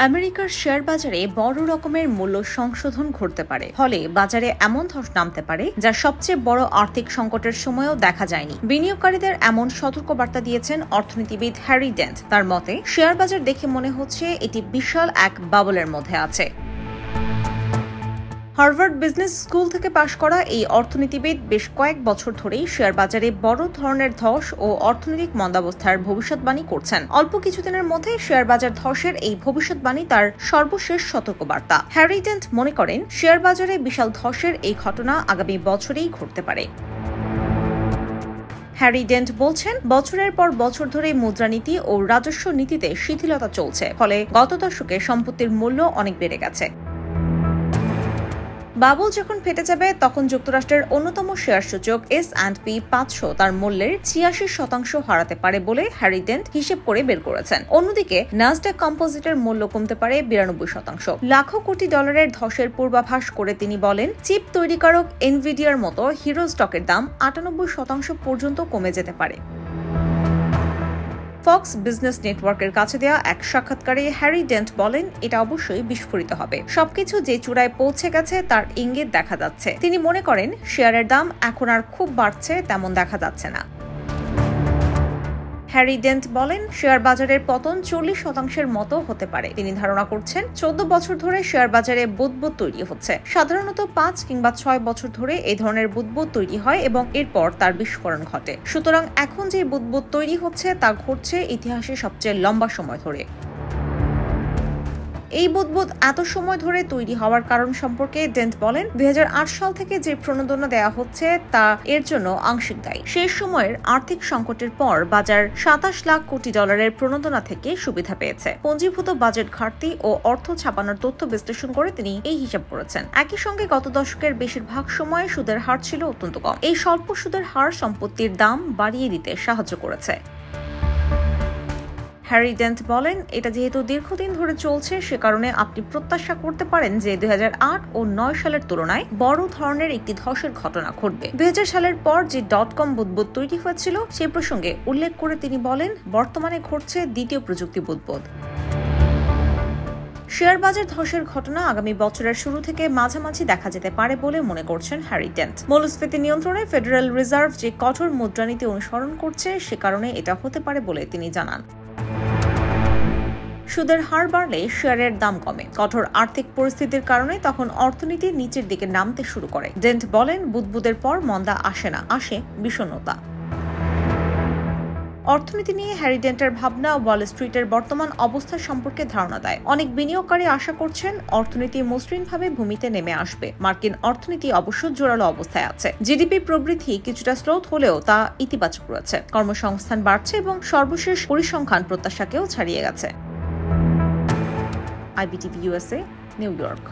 আমেরিকার শেয়ার বাজারে বড় রকমের মূল্য সংশোধন ঘটতে পারে, ফলে বাজারে এমন ধস নামতে পারে যা সবচেয়ে বড় আর্থিক সংকটের সময়ও দেখা যায়নি। বিনিয়োগকারীদের এমন সতর্কবার্তা দিয়েছেন অর্থনীতিবিদ হ্যারি ডেন্ট। তার মতে, শেয়ার বাজার দেখে মনে হচ্ছে এটি বিশাল এক বাবলের মধ্যে আছে। হার্ভার্ড বিজনেস স্কুল থেকে পাশ করা এই অর্থনীতিবিদ বেশ কয়েক বছর ধরেই শেয়ার বাজারে বড় ধরনের ধস ও অর্থনৈতিক মন্দাবস্থার ভবিষ্যৎবাণী করছেন। অল্প কিছুদিনের মধ্যে শেয়ার বাজার ধসের এই ভবিষ্যৎবাণী তার সর্বশেষ সতর্কবার্তা। হ্যারি ডেন্ট মনে করেন, শেয়ার বাজারে বিশাল ধসের এই ঘটনা আগামী বছরেই ঘটতে পারে। হ্যারি ডেন্ট বলছেন, বছরের পর বছর ধরে মুদ্রানীতি ও রাজস্ব নীতিতে শিথিলতা চলছে, ফলে গত দশকে সম্পত্তির মূল্য অনেক বেড়ে গেছে। বাবল যখন ফেটে যাবে, তখন যুক্তরাষ্ট্রের অন্যতম শেয়ার সূচক S&P 500 তার মূল্যের ৮৬% হারাতে পারে বলে হ্যারি ডেন্ট হিসেব করে বের করেছেন। অন্যদিকে নাসডাক কম্পোজিটের মূল্য কমতে পারে ৯২%। লাখো কোটি ডলারের ধসের পূর্বাভাস করে তিনি বলেন, চিপ তৈরিকারক এনভিডিয়ার মতো হিরো স্টকের দাম ৯৮% পর্যন্ত কমে যেতে পারে। ফক্স বিজনেস নেটওয়ার্কের কাছে দেওয়া এক সাক্ষাৎকারে হ্যারি ডেন্ট বলেন, এটা অবশ্যই বিস্ফোরিত হবে। সবকিছু যে চূড়ায় পৌঁছে গেছে তার ইঙ্গিত দেখা যাচ্ছে। তিনি মনে করেন, শেয়ারের দাম এখন আর খুব বাড়ছে তেমন দেখা যাচ্ছে না। হ্যারি ডেন্ট বলেন, শেয়ার বাজারের পতন ৪০% মতো হতে পারে। তিনি ধারণা করছেন, ১৪ বছর ধরে শেয়ার বাজারে বুদবুদ তৈরি হচ্ছে। সাধারণত ৫ কিংবা ৬ বছর ধরে এই ধরনের বুদবুদ তৈরি হয় এবং এরপর তার বিস্ফোরণ ঘটে। সুতরাং এখন যে বুদবুদ তৈরি হচ্ছে তা ঘটছে ইতিহাসে সবচেয়ে লম্বা সময় ধরে। এই বুদবুদ এত সময় ধরে তৈরি হওয়ার কারণ সম্পর্কে ডেন্ট বলেন, ২০০৮ সাল থেকে যে প্রণোদনা দেওয়া হচ্ছে তা এর জন্য আংশিক দায়ী। সেই সময়ের আর্থিক সংকটের পর বাজার ২৭ লাখ কোটি ডলারের প্রণোদনা থেকে সুবিধা পেয়েছে। পুঞ্জীভূত বাজেট ঘাটতি ও অর্থ ছাপানোর তথ্য বিশ্লেষণ করে তিনি এই হিসাব করেছেন। একই সঙ্গে গত দশকের বেশিরভাগ সময়ে সুদের হার ছিল অত্যন্ত কম। এই স্বল্প সুদের হার সম্পত্তির দাম বাড়িয়ে দিতে সাহায্য করেছে। হ্যারি ডেন্ট বলেন, এটা যেহেতু দীর্ঘদিন ধরে চলছে, সে কারণে আপনি প্রত্যাশা করতে পারেন যে ২০০৮ ও ৯ সালের তুলনায় বড় ধরনের একটি ধসের ঘটনা ঘটবে। ২০০০ সালের পর যে .com বুদবুদ তৈরি হয়েছিল সেই প্রসঙ্গে উল্লেখ করে তিনি বলেন, বর্তমানে ঘটছে দ্বিতীয় প্রযুক্তি বুদবুদ। শেয়ার বাজার ধসের ঘটনা আগামী বছরের শুরু থেকে মাঝামাঝি দেখা যেতে পারে বলে মনে করছেন হ্যারি ডেন্ট। মূল্যস্ফীতি নিয়ন্ত্রণে ফেডারেল রিজার্ভ যে কঠোর মুদ্রানীতি অনুসরণ করছে, সে কারণে এটা হতে পারে বলে তিনি জানান। সুদের হার বাড়লে শেয়ারের দাম কমে। কঠোর আর্থিক পরিস্থিতির কারণে তখন অর্থনীতি নিচের দিকে নামতে শুরু করে। ডেন্ট বলেন, বুদবুদের পর মন্দা আসে না, আসে বিষণ্ণতা। অর্থনীতি নিয়ে হ্যারি ডেন্টের ভাবনা ওয়াল স্ট্রিটের বর্তমান অবস্থা সম্পর্কে ধারণা দেয়। অনেক বিনিয়োগকারী আশা করছেন অর্থনীতি মসৃণভাবে ভূমিতে নেমে আসবে। মার্কিন অর্থনীতি অবশ্য জোরালো অবস্থায় আছে। জিডিপি প্রবৃদ্ধি কিছুটা স্লোথ হলেও তা ইতিবাচক রয়েছে। কর্মসংস্থান বাড়ছে এবং সর্বশেষ পরিসংখ্যান প্রত্যাশাকেও ছাড়িয়ে গেছে। IBTV USA, New York.